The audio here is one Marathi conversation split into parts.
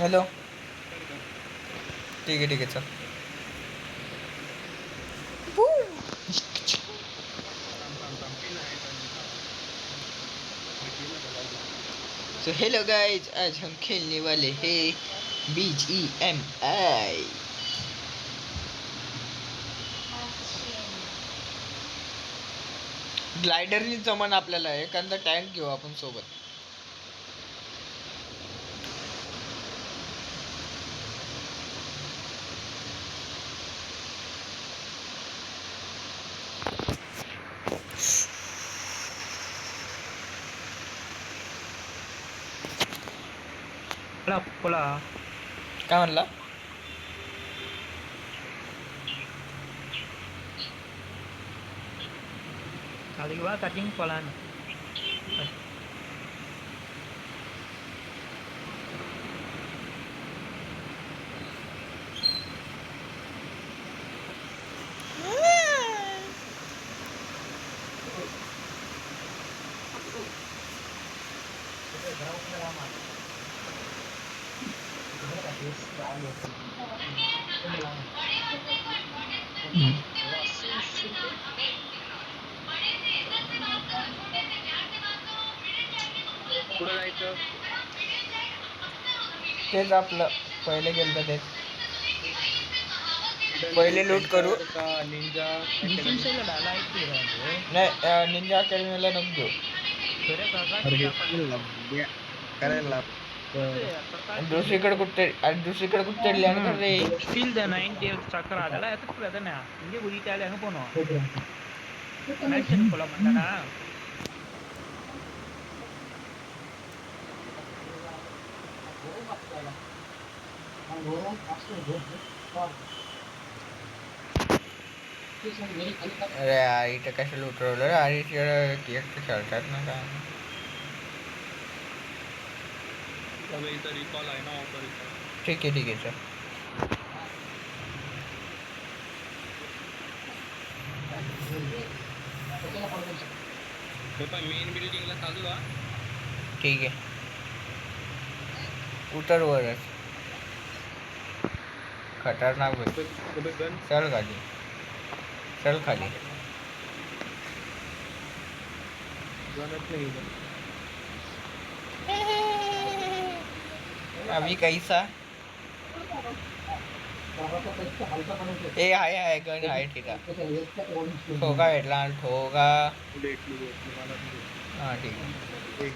हॅलो. ठीक आहे ठीक आहे चल. सो हेलो गाइस, आज हम खेलने वाले हैं BGMI. ग्लायडरनी जमन आपल्याला. एखादा टँक घेऊ आपण सोबत. बोला. काय म्हणला? Kali gua cutting polan. कुठं जायचं? तेच आपलं पहिले गेलं तर तेच. पहिले लूट करू. का निंजा Defense अकॅडमी? ला डाला आहे की रे. नाही, निंजा अकॅडमीला नको घेऊ. थोड्या प्रकाश अरे टाकायला. करायला लाव. दुसरीकडे कुठे लँड कर रे. Still the 90 चक्र आला आहे तर प्रधान आहे. इंगे बुरी त्याला अनु पोनो. Action कोला म्हणता. अरे यार इथं कशाला उतरवलं रे. अरे केक खेळतात ना काय. इथं रिकॉल आहे ना ऑफर. ठीक आहे चल. हे पण मेन बिल्डिंगला चालू आहे. ठीक आहे. उतर वरच. खतरनाक होईल. गन चल खाली. चल खाली. गनच नाही. अभी कैसा ए आहे गण आहे. ठीक आहे. ठोका भेटला. ठोका. भेटली मला. हां ठीक आहे. एक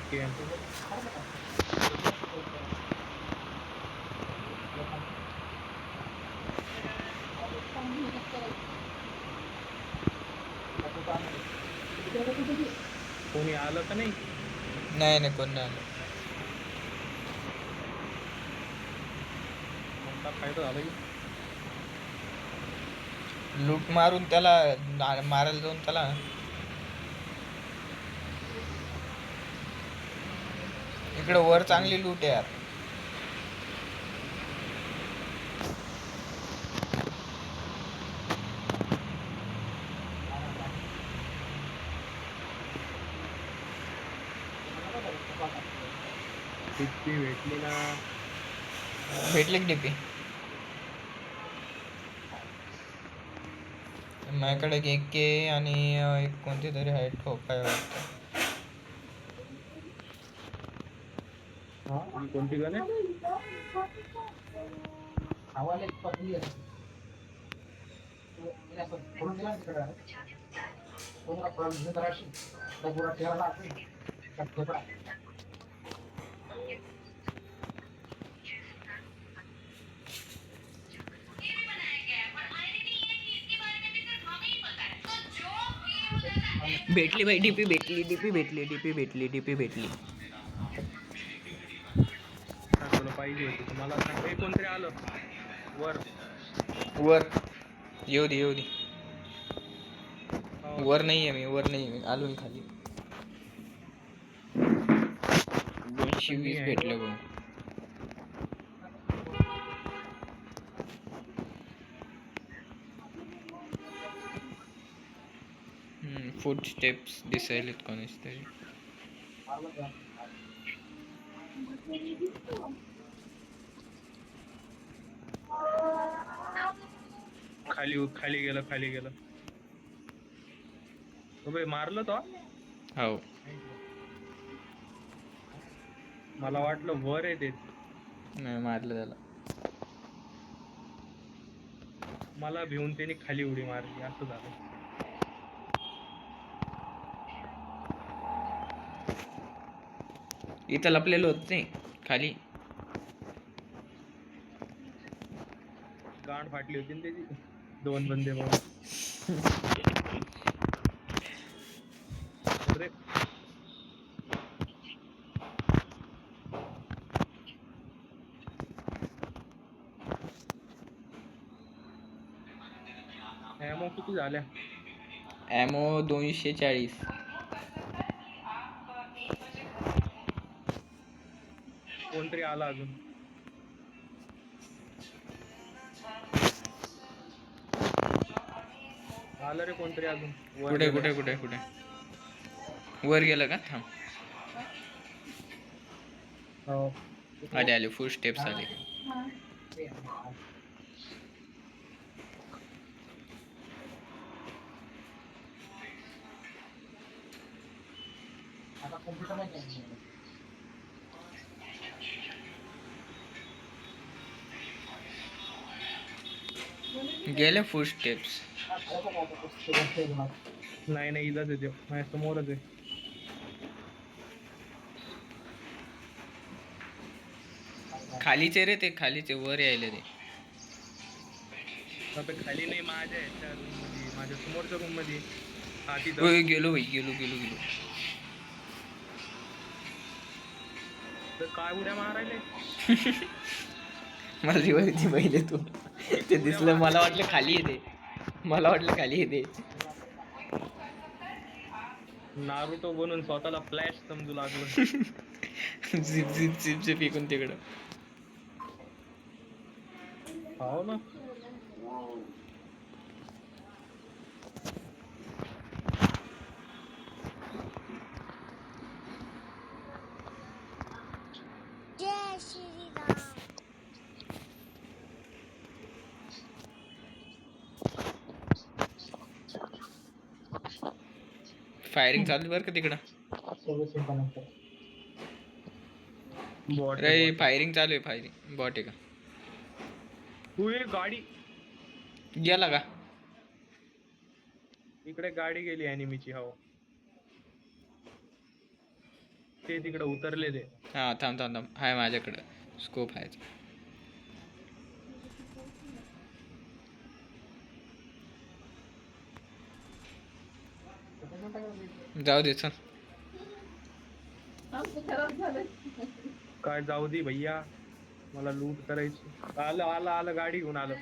कोणी आलं का नाही? नाही कोण नाही आलं. कोणता फायदा झाला की? लूट मारून त्याला मारायला जाऊन त्याला. इकडे वर चांगली लूट आहे यार. टिप्पी भेटली ना. भेटली की डीपी. माझ्याकडे एक के आणि एक कोणती तरी आहे. ठोका आहे वाटतं. कोणती गन आहे? भेटली बाई. डीपी भेटली. तुला पाहिजे होती तुम्हाला सांग. हे कोणतरी आलं वर. येऊ दे. वर नाहीये मी. आलो खाली. 220 भेटलं बघ. फूड स्टेप्स दिसायलेत कोणीच तरी. खाली गेलं खाली गेलं. उभे मारलं तो. हो मला वाटलं वर आहे ते. नाही मारलं त्याला. मला भिवून त्याने खाली उडी मारली असं झालं. इथं लपलेलो होत नाही खाली. गांड फाटली होती ना त्याची. 2 बंदे म्हणून. अरे ॲमो किती झाल्या? ॲमो 240. कोणतरी आला अजून. आलं रे कोणतरी अजून. वर कुठे गेलं. कुठे कुठे कुठे वर गेलं का? थांब. हो. आले आले फुल स्टेप्स आले. गेले फुल स्टेप्स. नाही नाही इलाच येते माझ्या समोरच आहे. खालीचे रे ते खालीचे वर यायले ते. आता खाली नाही माझ्या ह्याच्या रूम मध्ये माझ्या समोरच्या रूम मध्ये. हा तिथं. ओय गेलो भाई गेलो गेलो गेलो. तर काय उड्या मारायले. मला रिवाज येते पहिले तू. ते दिसलं मला वाटलं खाली येते. मला वाटलं खाली येते. नारुतो बनून स्वतःला फ्लॅश समजू लागलो. झिप झिप झिप झिप इकून तिकडं. हो ना. जय श्री राम. फायरिंग चालू बरं का तिकडं. बॉट अरे फायरिंग चालू आहे. फायरिंग बॉट आहे का? तू ये गाडी. गेला का? इकडे गाडी गेली ॲनिमीची. हो ते तिकडे उतरले ते. हा थांब थांब थांब. हाय माझ्याकडं स्कोप आहे. जाऊ दे चल. काय जाऊ दे भैया. मला लूट करायची. आलं आलं आलं गाडी घेऊन आलं.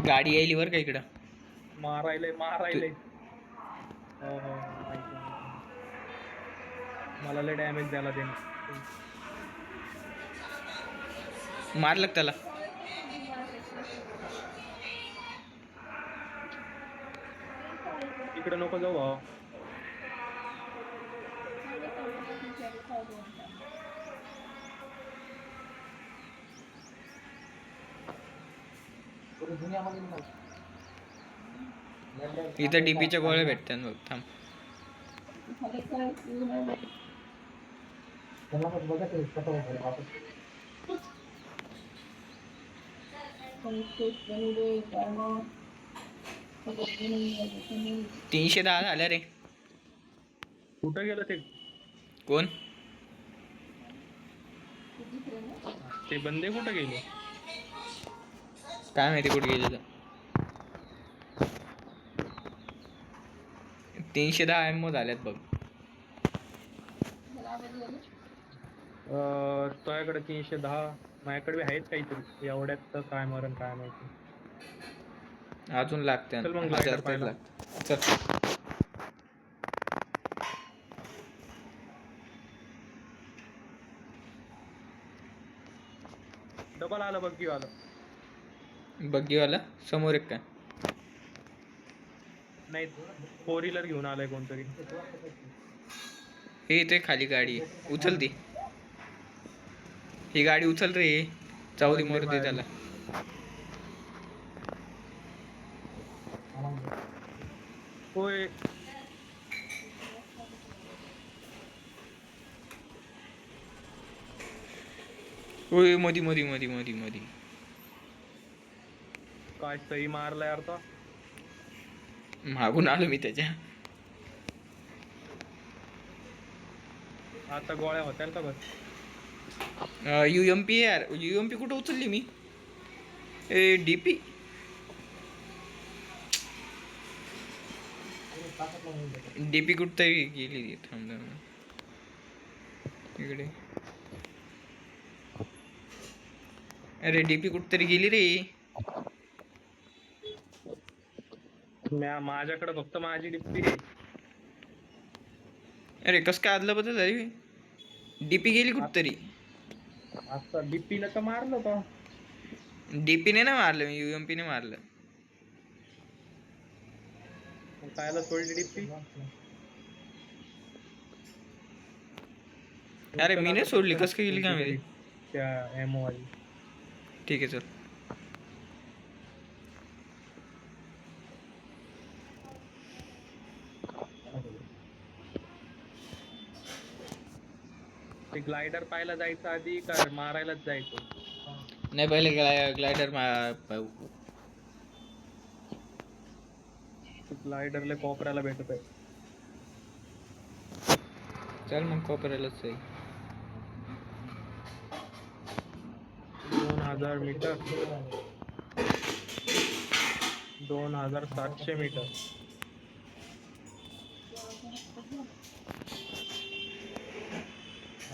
गाडी यायली बरं का इकडं. मारायले मारायले. हो हो माहिती आहे. मला लय डॅमेज द्यायला ते. मारलं का त्याला? इकडे नको जाऊ भाऊ. इथं डीपीच्या गोळ्या भेटतात बघ. थांब. तीनशे 10 झाल्या रे. कुठं गेलं ते? कोण? ते बंदे कुठं गेले? काय माहिती कुठे गेले तर. 310 एमओ झाल्यात बघ. तुझ्याकडे 310. माझ्याकडे आहेत काहीतरी. एवढ्यात तर काय मरण काय माहिती. अजून लागते. चल मग 1000 पाहिला. लागते. चल. डबल आलं बघ आलं. बग्गीवाला समोर एक काय? नाही 4 व्हीलर घेऊन आलाय कोणतरी. हे इथे खाली गाडी आहे. उचल ती. ही गाडी उचल रे. जाऊ दे मरू दे त्याला. होय ओय मधी मधी मधी मधी मधी. काय सही मारला यार तो. मागून आलो मी त्याच्या. आता गोळ्या होत्या का बस. UMP यार, UMP कुठं उचलली मी. ए DP. DP कुठतरी गेली. थांब इकडे. अरे DP कुठतरी गेली रे. माझ्याकडे फक्त माझी डिप्पी. अरे कस काय आदला बदल झाली. DP गेली कुठतरी. आता डिप्पीला तर मारलं तो. DP ने ना मारलं मी, UMP ने मारलं. कायला सोडली डिप्पी. अरे मी नाही सोडली. कस काय गेली काय माहिती. त्या एमओ वाली. ठीक आहे चल. ते ग्लायडर पाहायला जायचं आधी का मारायलाच जायचं. नाही पहिले ग्लायडर ग्लायडरला कोपऱ्याला भेटत आहे. चल मग कोपऱ्यालाच आहे. 2000 मीटर 2700 मीटर.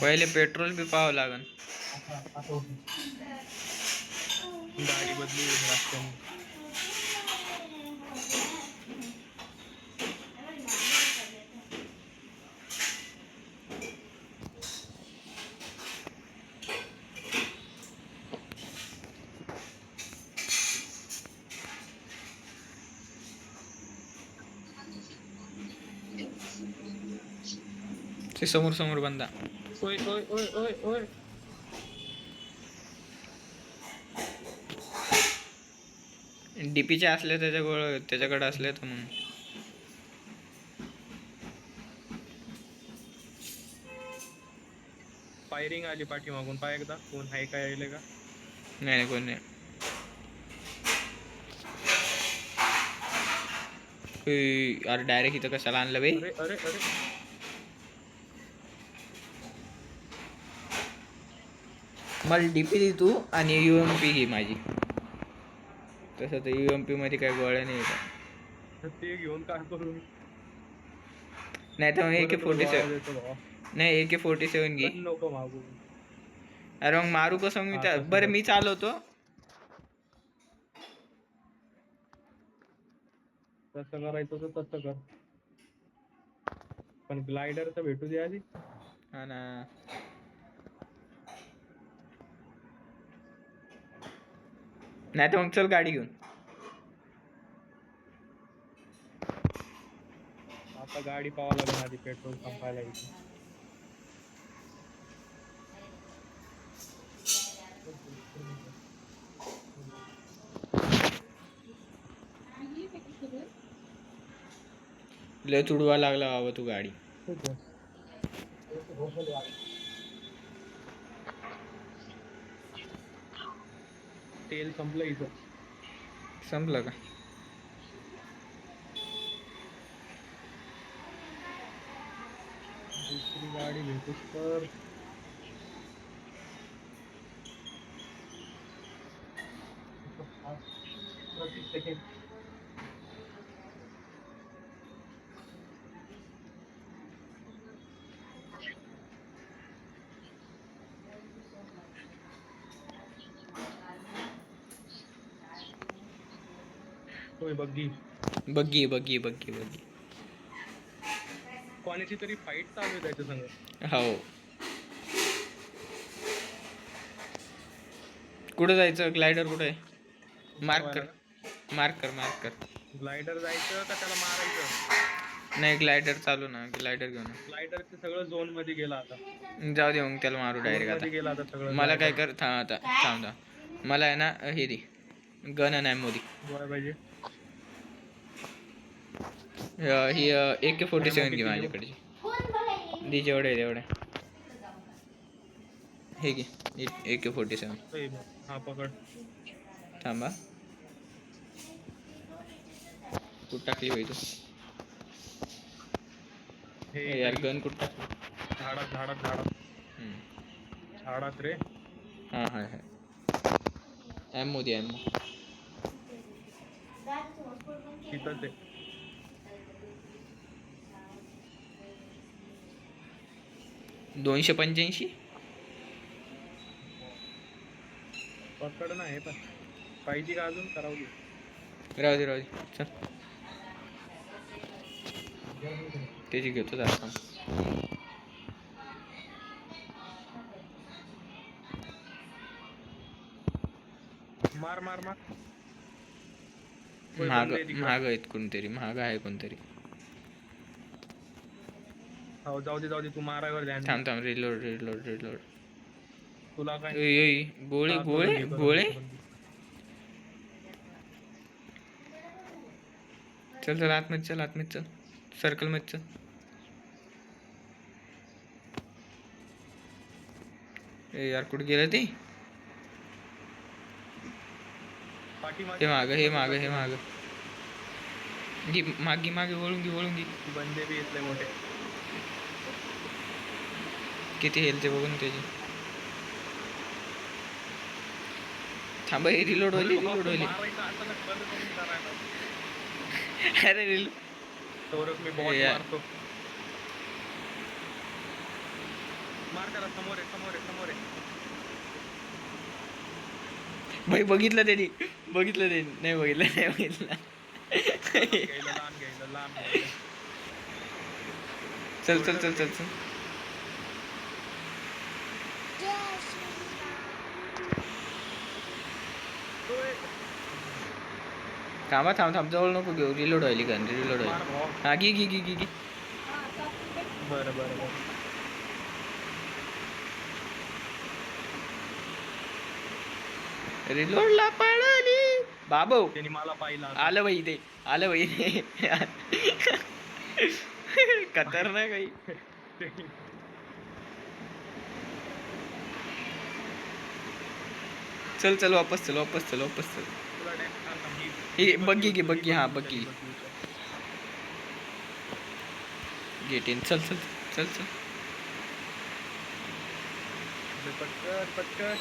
पहिले पेट्रोल बी पाहावं लागन. गाडी बदली रस्त्याने. ते समोर समोर बंदा. ओय ओय ओय ओय ओय. DPचे असले त्याच्याकडे असले तर मग फायरिंग आली पाठीमागून. पाय एकदा कोण हाय काय यायले का. नाही नाही कोण नाही. अरे डायरेक्ट इथं कशाला आणलं बे. अरे अरे अरे. मला DP दे तू आणि UMP घे माझी. तसं तर UMP मध्ये काही गोळ्या नाही येतात. ते घेऊन काय करू. नाही तर मग AK-47. नाही AK-47 घे. नको मागू. अरे मग मारू कसं मी त्या. बरं मी चालवतो. तसं करायचं तर तसं कर. पण ग्लायडर तर भेटू दे आधी. हा ना. नाही तर मग चल गाडी घेऊन. आता गाडी पाहावं लागेल आधी. पेट्रोल संपायला इथे. लय तुडवा लागला बाबा तू गाडी. तेल संपलं इथं. संपलं का. दुसरी गाडी भेटूस तर. बग्गी बग्गी बग्गी बग्गी बग्गी. कोणाची तरी फाईट चालू आहे त्याच्या संग. हो. कुठं जायचं. ग्लायडर कुठे आहे. मार्क कर मार्क कर मार्क कर. ग्लायडर जायचं का त्याला मारायचं. नाही ग्लायडर चालू ना, ग्लायडर घेऊन ग्लायडरचं सगळं झोन मध्ये गेला आता. जाऊ दे मग त्याला मारू Zone डायरेक्ट मध्ये गेला आता आता. सगळं. मला काय कर थांब आता थांब थांब. मला आहे ना हे दे गन नाही मोदी गोळ्या पाहिजे. ही AK-47 घे किती माझ्याकडची. दे जेवढे आहे तेवढे. हे घे AK-47. ए, हा पकड. थांबा कुठं टाकली बाई तू? हे ए यार गन कुठं टाकली? झाडात झाडात झाडात हम्म. झाडात रे. हां हाय हाय. ॲमो दे ॲमो. तिथंच आहे. 285. पकड ना हे पण पाहिजे का अजून करावं दे. राहू दे चल. त्याची घेतो जरा थांब. मार मार मार. कोई महाग बंदे दिखा. महाग आहेत कोणतरी, महाग आहे कोणतरी. हो जाऊ दे तू मारायवर ध्यान दे. थांब थांब रिलोड रिलोड रिलोड. तुला काय गोळे हा, गोळे करून घे, गोळे. करून घे. चल चल आतमध्ये चल, आतमध्ये चल, सर्कल मध्ये चल. ए यार कुठे गेलं ते? पाठीमागे हे माग हे माग. घे मागे मागे वळून घे. बंदे बी येतले मोठे. किती हेल्थ ते बघून त्याची. थांबा हे रिलोड होईल. मारायचं अचानक बंद करून करायला. अरे रिलोड. सौरभ मी बॉट यार. मारतो. मार त्याला. समोर आहे. भाई बघितलं त्यांनी नाही बघितलं. घ्यायला लांब चल जय श्रीराम थांब जवळ नको घेऊ. रिलोड व्हायली गन रिलोड मार व्हायली. भाऊ. हा घे. बरं रिलोडला पळाली बाबू. त्यांनी मला पाहिलं आता. आलं बाई ते आलं बाई. खतरनाक काही. चल वापस चल. तुला हे बग्गी हा बग्गी. Get in. चल पटकन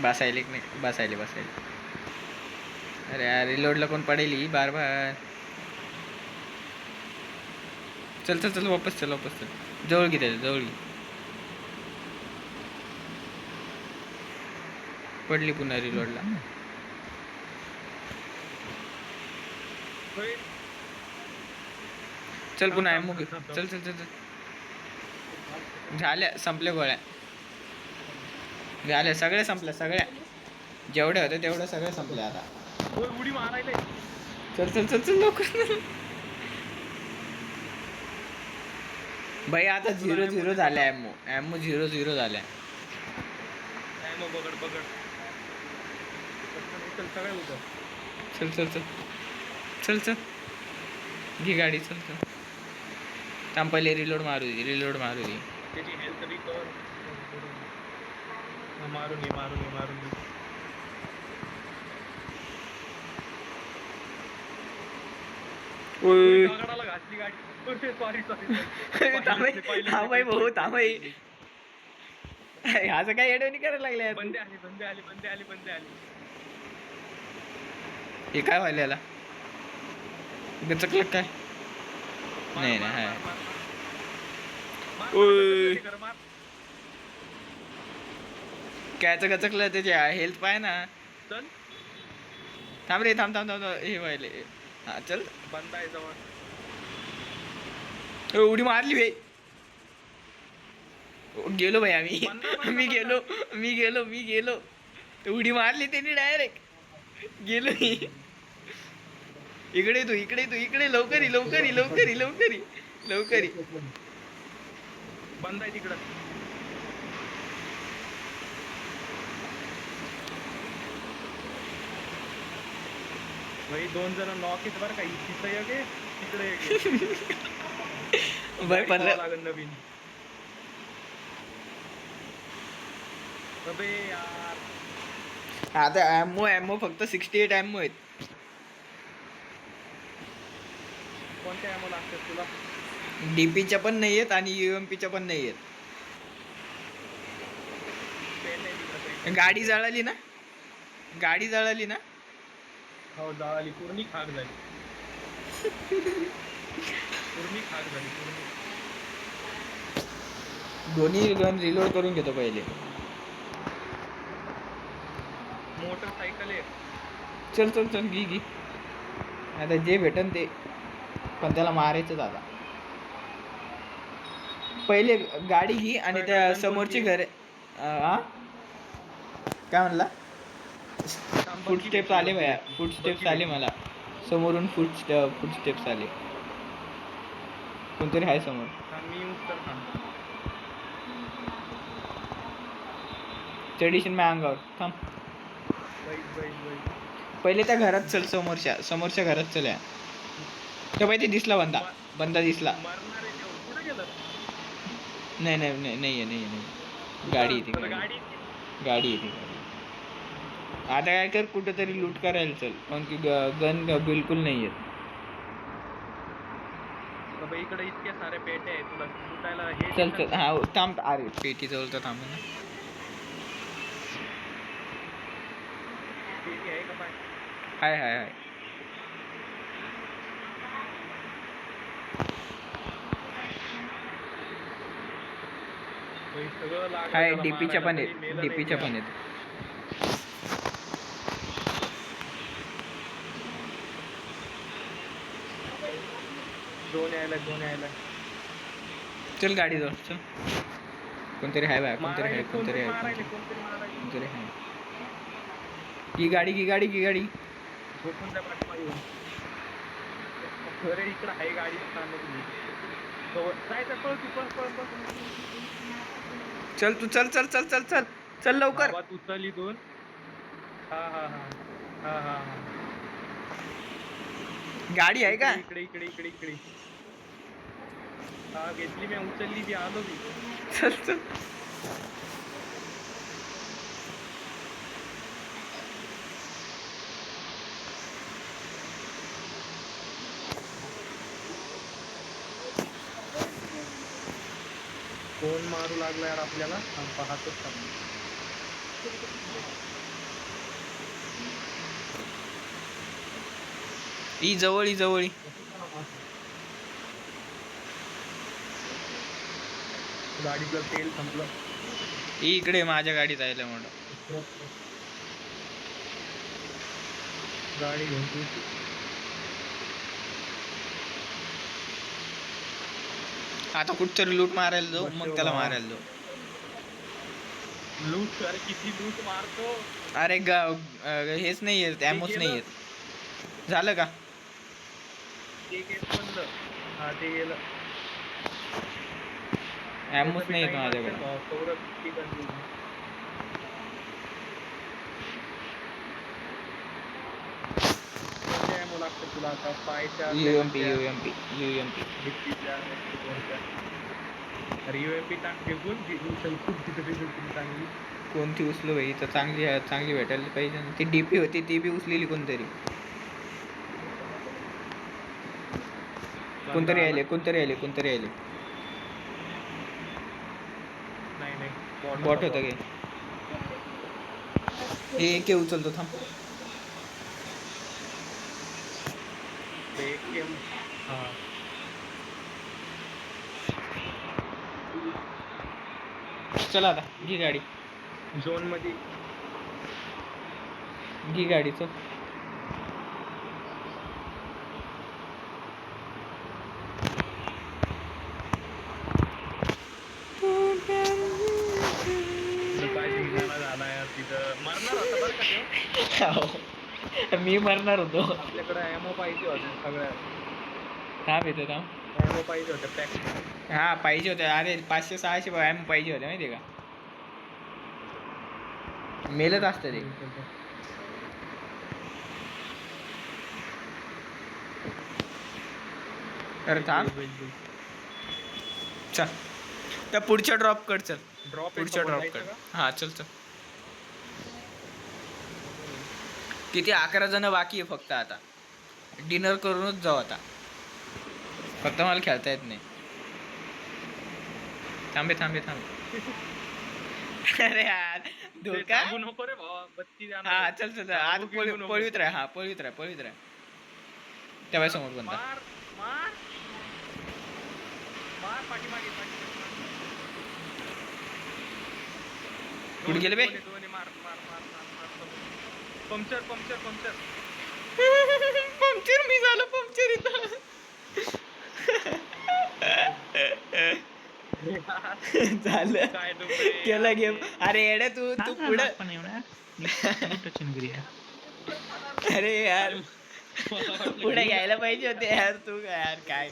बसायले नाही बसायले. अरे यार रिलोडला कोण पडेल बार. चल वापस चल. जवळ घे त्याच्या जवळ घे. पडली पुन्हा रिलोडला. चल पुन्हा एमो घे. चल झाल्या संपल्या गोळ्या. झाल्या सगळ्या संपल्या. जेवढ्या होत्या तेवढ्या सगळ्या संपल्या आता. उडी मारायला. चल लवकर. भाई आता 0-0 झाल्या. ॲमो 0-0 झाल्या. पकड. चल सगळे उतर. चल घे गाडी. चल थांब पहिले रिलोड मारू दे. त्याची हेल्थ रिकवर. मारून घे. दगडाला घातली गाडी. सॉरी थांब भाऊ थांब. असं काय येडवणी करायला लागले. बंदे आले. हे काय व्हायला याला? गचकलं काय? नाही हाय. कायचं गचकलं त्याची हेल्थ पाय ना. चल थांब रे थांब हे व्हायले. हा चल. बंद आहे जवळ. उडी मारली भाई. गेलो भाई आम्ही. मी गेलो. उडी मारली त्यांनी डायरेक्ट गेलो मी. इकडे तू लवकर ये. बंद आहे तिकडं. भाई 2 जण नॉक आहेत बरं का. तिथं एक आहे, तिकडे एक आहे. भाई गाडी 15 लावावं लागेल नवीन. अबे यार आता ॲमो फक्त 68 ॲमो आहेत. कोणत्या ॲमो लागतात तुला? डीपीच्या पण नाही आहेत आणि UMPच्या पण नाही आहेत. पेट आहे तिकडं, पेट. गाडी जळाली ना. हो जळाली, पूर्ण खाक झाली. दोन्ही गन रिलोड करून घेतो पहिले. मोटरसायकल आहे. चल घे. आता जे भेटन ते, पण त्याला मारायचंच आता. पहिले गाडी घे आणि त्या समोरची घरे. काय म्हणला? फुटस्टेप्स आले भया, फुटस्टेप्स आले मला समोरून. फुटस्टेप्स आले. कोणतरी आहे समोर. मी उत्तर थांब. चढीशील माझ्या अंगावर. थांब. पहिले त्या घरात चल, समोरच्या घरात चल. तो पाहिजे दिसला बंदा दिसला. मरणार आहे तेव्हा. कुठं गेलं? नाही. गाडी येते. आता काय कर, कुठेतरी लूट करायला चल, कारण की गन बिलकुल नाही येत. बाबा इकडे इतके सारे पेटे आहेत, तुला लुटायला हे चल हा थांब. अरे पेटी जवळ तर थांब ना. पेटी आहे का पाय? हाय. बाई, सगळं लागलं हाय त्याला डीपीच्या पण मारायला, आहेत. तरी मेलं डीपीच्या नाही पण त्या. आहेत. दोन यायला. चल गाडी जवळ चल. कोणतरी आहे बाय, कोणतरी आहे. कोणतरी मारायले. कोणतरी आहे. की गाडी. झोपून त्या पाठीमागे येऊन. अरे इकडं आहे गाडी चालवली. जायचं पळ. चल तू चल लवकर. बाबा तू चल इथून. हा. गाडी आहे का? इकडे. हा घेतली मी, उचलली बी, आलो बी. चल. कोण मारू लागला यार आपल्याला? पाहतोच का. ही जवळ. गाडीचं तेल संपलं. ही इकडे माझ्या गाडीत आहे मोठं. गाडी घेऊन तू. आता कुठतरी लूट मारायला जाऊ, मग त्याला मारायला जाऊ. लूट अरे किती लूट मारतो. अरे हेच नाही येत, ॲमोच नाही येत. झालं का? ते केस बनलं. हा ते गेलं. ॲमोच नाही येत माझ्याकडे. ॲमो लागतं तुला आता? पायच्या UMP. अरे UMP टाक फेकून चांगली. कोणती उचलू भाई? तर चांगली भेटायला पाहिजे ना. ती डीपी होती ती बी उचलेली कोणतरी. कोणतरी आले. नाही बॉट होतं काय? हे उचलतो थांब. हा चला आता घे गाडी. झोन मध्ये घे गाडी चल. काय धिंगाणा झाला यार तिथं. मरणार होता मी मरणार होतो. आपल्याकडे एमओ पाहिजे होते सगळ्या थांब येतो थांब. एमओ पाहिजे होते पॅक. हा पाहिजे होते. अरे 500-600 व्यायाम पाहिजे होते माहिती का. मेलत असतं ते. अरे थांब चल. त्या पुढच्या ड्रॉप कर चल. ड्रॉप पुढच्या ड्रॉप कर. हा चल चल. किती 11 जण बाकी आहे फक्त आता. डिनर करूनच जाऊ आता. फक्त मला खेळता येत नाही. थांबे थांबे थांबे. अरे यार धोका. नको रे भावा, बत्ती द्या ना. हा चल चल चल. आता पळवीत राह. हा पळवीत राह पळवीत राह. त्या समोर बंदा. मार मार मार पाठीमागे पाठीमागे. कुठे गेले बे? दोन्ही मार मार मार मार मार. Puncture puncture puncture. पंक्चर मी झालो पंक्चर इथं. झालं काय डोकं केला गेम. अरे येड्या तू तू पुढं. पण एवढा टचन करूया. अरे यार पुढे घ्यायला पाहिजे होते यार. तू काय यार काय.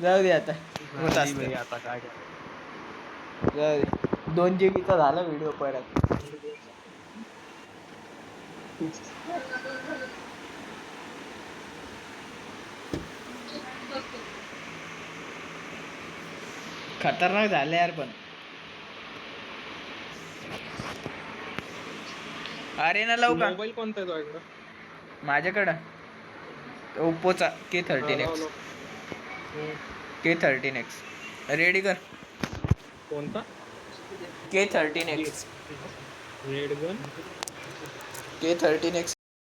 जाऊ दे आता. होत असतं. आता काय जाऊ दे. 2 जीबीचा झाला व्हिडिओ परत. खतरनाक झालं यार पण. अरे ना लवकर. मोबाईल कोणता आहे तुझ्याकडं? माझ्याकडं ओप्पोचा K13X. K13X रेडी कर. कोणता? K13X. Red gun. K13X